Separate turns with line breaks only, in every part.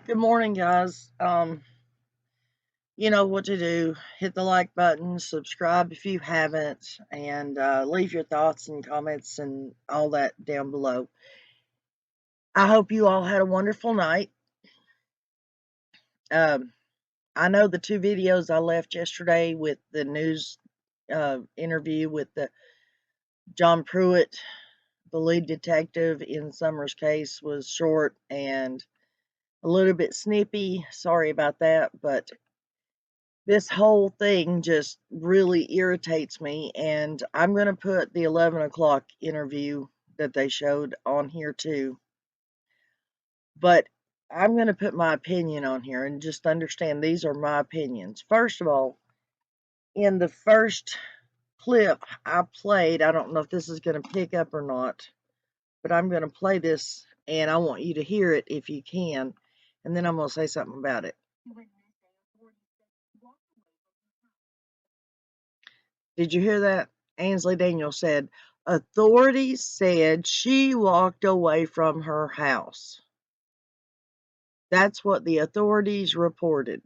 Good morning, guys. You know what to do. Hit the like button, subscribe if you haven't, and leave your thoughts and comments and all that down below. I hope you all had a wonderful night. Um, I know the two videos I left yesterday with the news interview with the John Pruitt, the lead detective in Summer's case, was short and a little bit snippy. Sorry about that, but this whole thing just really irritates me, and I'm going to put the 11 o'clock interview that they showed on here too. But I'm going to put my opinion on here and just understand these are my opinions. First of all, in the first clip I played, I don't know if this is going to pick up or not, but I'm going to play this and I want you to hear it if you can, and then I'm going to say something about it. Did you hear that? Ainsley Daniel said, authorities said she walked away from her house. That's what the authorities reported.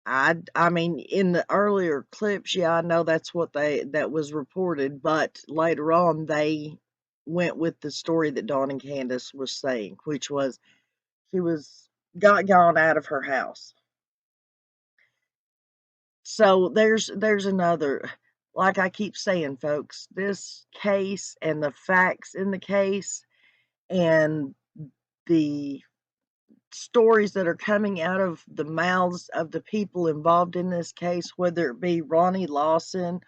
I mean, in the earlier clips, yeah, I know that's what that was reported, but later on they went with the story that Dawn and Candace was saying, which was she got gone out of her house. So there's another, like I keep saying, folks, this case and the facts in the case and the stories that are coming out of the mouths of the people involved in this case, whether it be Ronnie Lawson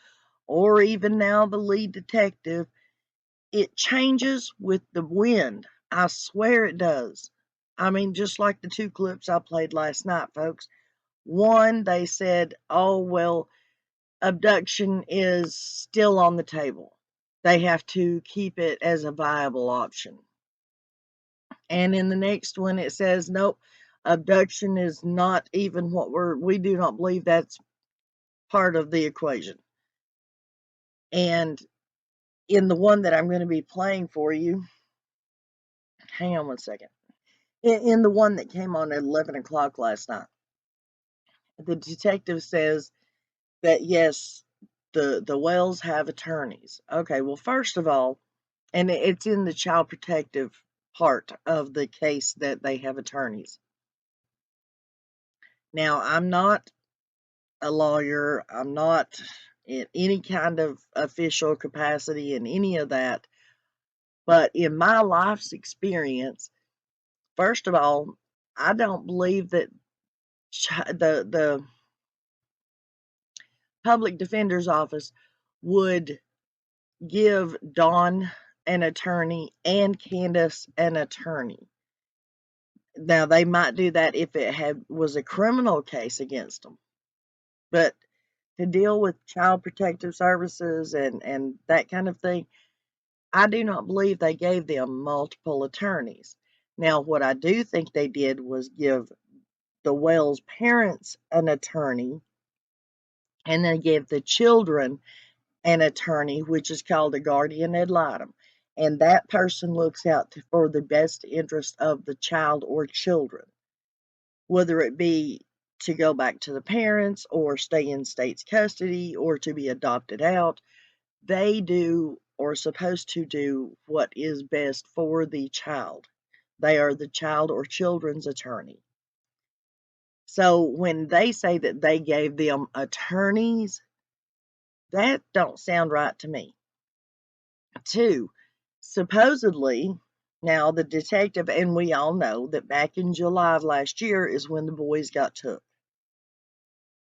or even now the lead detective, it changes with the wind. I swear it does. I mean, just like the two clips I played last night, folks. One, they said, oh, well, abduction is still on the table. They have to keep it as a viable option. And in the next one, it says, nope, abduction is not even what we do not believe that's part of the equation. And in the one that I'm going to be playing for you, hang on one second. In the one that came on at 11 o'clock last night, the detective says that yes, the Wells have attorneys. Okay, well, first of all, and it's in the child protective part of the case that they have attorneys. Now, I'm not a lawyer, I'm not in any kind of official capacity in any of that, but in my life's experience, first of all, I don't believe that the public defender's office would give Dawn an attorney and Candace an attorney. Now, they might do that if it was a criminal case against them, but to deal with child protective services and that kind of thing, I do not believe they gave them multiple attorneys. Now, what I do think they did was give the Wells parents an attorney, and then give the children an attorney, which is called a guardian ad litem. And that person looks out for the best interest of the child or children, whether it be to go back to the parents or stay in state's custody or to be adopted out. They do or are supposed to do what is best for the child. They are the child or children's attorney. So when they say that they gave them attorneys, that don't sound right to me. Two, supposedly, now the detective, and we all know that back in July of last year is when the boys got took.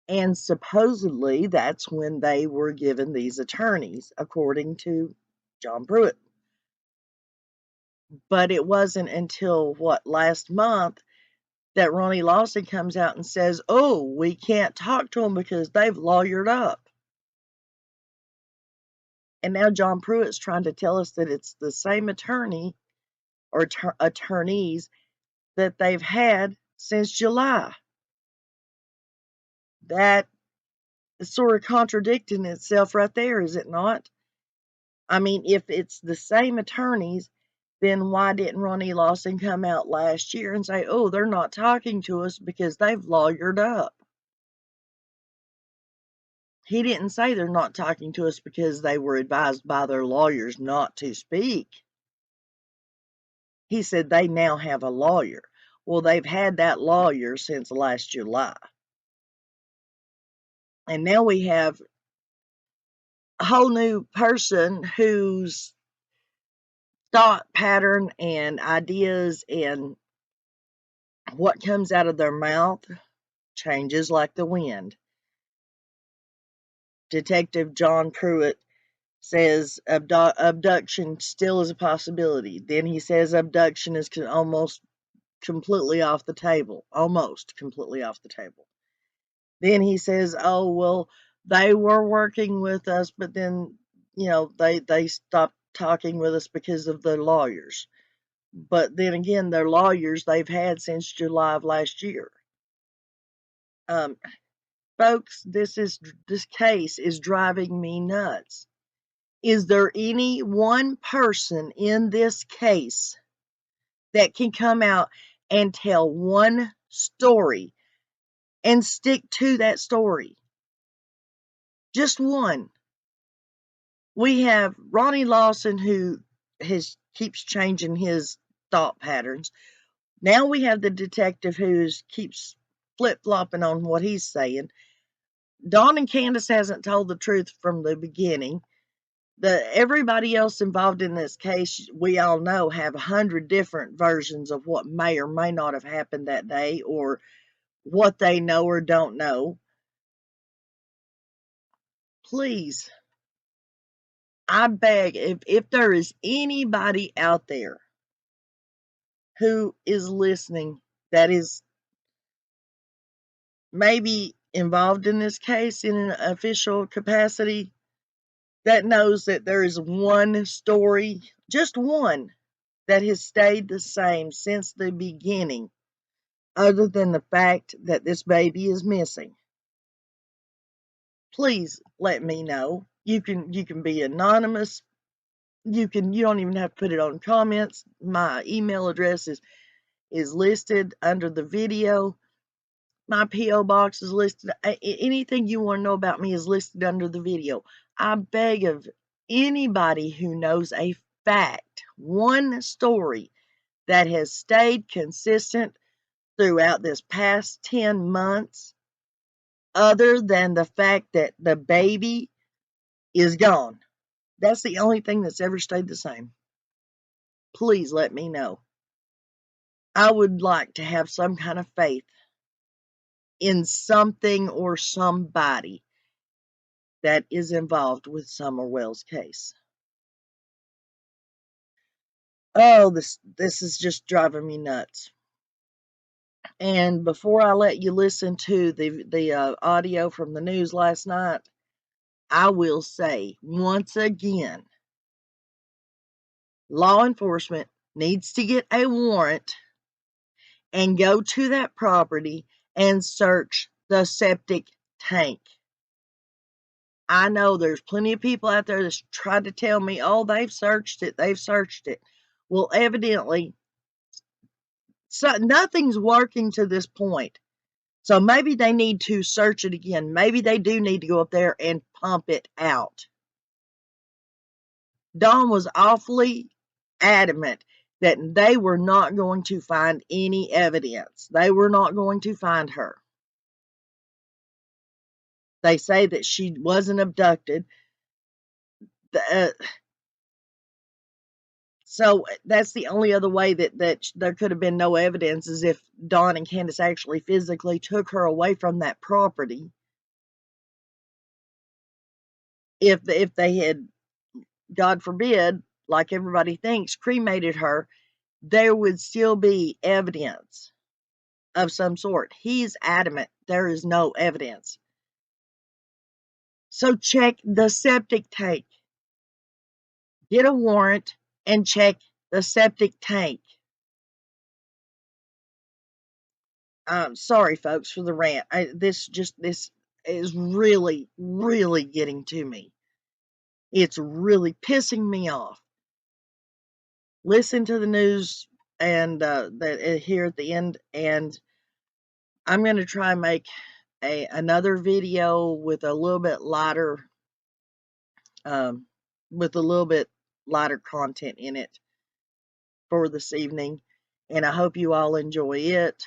And supposedly that's when they were given these attorneys, according to John Pruitt. But it wasn't until last month that Ronnie Lawson comes out and says, oh, we can't talk to them because they've lawyered up. And now John Pruitt's trying to tell us that it's the same attorney or attorneys that they've had since July. That is sort of contradicting itself right there, is it not? I mean, if it's the same attorneys then why didn't Ronnie Lawson come out last year and say, oh, they're not talking to us because they've lawyered up? He didn't say they're not talking to us because they were advised by their lawyers not to speak. He said they now have a lawyer. Well, they've had that lawyer since last July. And now we have a whole new person whose thought pattern and ideas and what comes out of their mouth changes like the wind. Detective John Pruitt says abduction still is a possibility. Then he says abduction is almost completely off the table. Almost completely off the table. Then he says, oh, well, they were working with us, but then, they stopped talking with us because of the lawyers. But then again, their lawyers they've had since July of last year. Folks, this case is driving me nuts. Is there any one person in this case that can come out and tell one story and stick to that story? Just one. We have Ronnie Lawson, who keeps changing his thought patterns. Now we have the detective who keeps flip-flopping on what he's saying. Dawn and Candace hasn't told the truth from the beginning. Everybody else involved in this case, we all know, have 100 different versions of what may or may not have happened that day, or what they know or don't know. Please, I beg, if there is anybody out there who is listening that is maybe involved in this case in an official capacity, that knows that there is one story, just one, that has stayed the same since the beginning, other than the fact that this baby is missing, please let me know. You can be anonymous. You don't even have to put it on comments. My email address is listed under the video. My P.O. box is listed. Anything you want to know about me is listed under the video. I beg of anybody who knows a fact, one story that has stayed consistent throughout this past 10 months, other than the fact that the baby is gone. That's the only thing that's ever stayed the same. Please let me know. I would like to have some kind of faith in something or somebody that is involved with Summerwells' case. Oh, this is just driving me nuts. And before I let you listen to the audio from the news last night, I will say once again, law enforcement needs to get a warrant and go to that property and search the septic tank. I know there's plenty of people out there that's tried to tell me, oh, they've searched it. Well, evidently, nothing's working to this point. So maybe they need to search it again. Maybe they do need to go up there and pump it out. Dawn was awfully adamant that they were not going to find any evidence. They were not going to find her. They say that she wasn't abducted. So that's the only other way that there could have been no evidence, is if Dawn and Candace actually physically took her away from that property. If they had, God forbid, like everybody thinks, cremated her, there would still be evidence of some sort. He's adamant there is no evidence. So check the septic tank. Get a warrant and check the septic tank. Sorry, folks, for the rant. This is really, really getting to me. It's really pissing me off. listen to the news and here at the end, and I'm going to try and make another video with a little bit lighter um, content in it for this evening, and I hope you all enjoy it.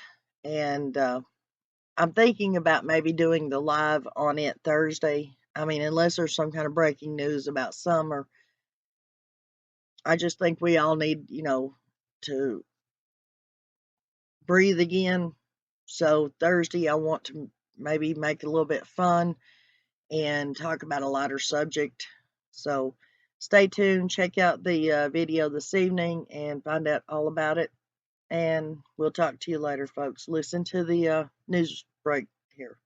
And I'm thinking about maybe doing the live on it Thursday. I mean, unless there's some kind of breaking news about summer. I just think we all need, to breathe again. So Thursday, I want to maybe make it a little bit fun and talk about a lighter subject. So stay tuned, check out the video this evening and find out all about it. And we'll talk to you later, folks. Listen to the news break here.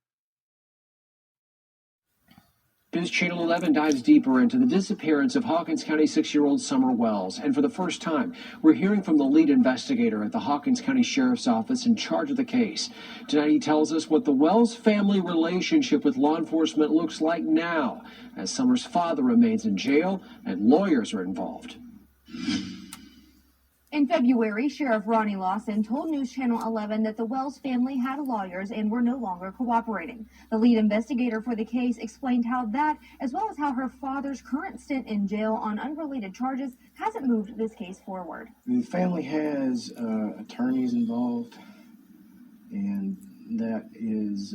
News Channel 11 dives deeper into the disappearance of Hawkins County 6-year-old Summer Wells. And for the first time, we're hearing from the lead investigator at the Hawkins County Sheriff's Office in charge of the case. Tonight, he tells us what the Wells family relationship with law enforcement looks like now, as Summer's father remains in jail and lawyers are involved.
In February, Sheriff Ronnie Lawson told News Channel 11 that the Wells family had lawyers and were no longer cooperating. The lead investigator for the case explained how that, as well as how her father's current stint in jail on unrelated charges, hasn't moved this case forward.
The family has attorneys involved, and that is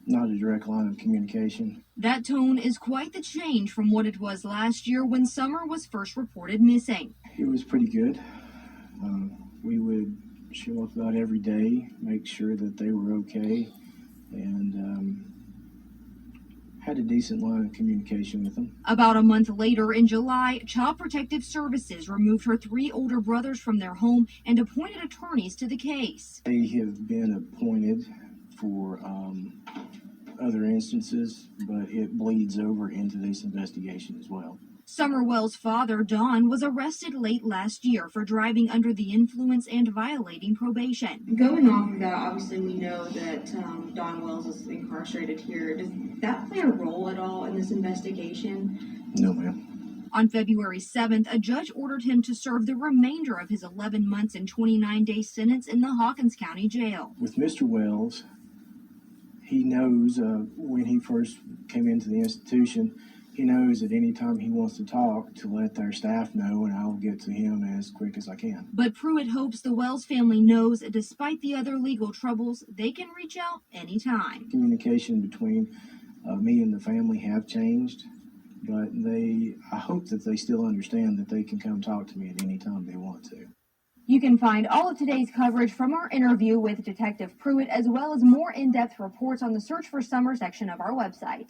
not a direct line of communication.
That tone is quite the change from what it was last year when Summer was first reported missing.
It was pretty good. We would show up about every day, make sure that they were okay, and had a decent line of communication with them.
About a month later, in July, Child Protective Services removed her 3 older brothers from their home and appointed attorneys to the case.
They have been appointed for other instances, but it bleeds over into this investigation as well.
Summer Wells' father, Don, was arrested late last year for driving under the influence and violating probation.
Going off of that, obviously we know that Don Wells is incarcerated here. Does that play a role at all in this investigation?
No, ma'am.
On February 7th, a judge ordered him to serve the remainder of his 11 months and 29-day sentence in the Hawkins County Jail.
With Mr. Wells, he knows when he first came into the institution, he knows at any time he wants to talk to let their staff know, and I'll get to him as quick as I can.
But Pruitt hopes the Wells family knows, despite the other legal troubles, they can reach out anytime.
Communication between me and the family have changed, but I hope that they still understand that they can come talk to me at any time they want to.
You can find all of today's coverage from our interview with Detective Pruitt, as well as more in-depth reports on the Search for Summer section of our website.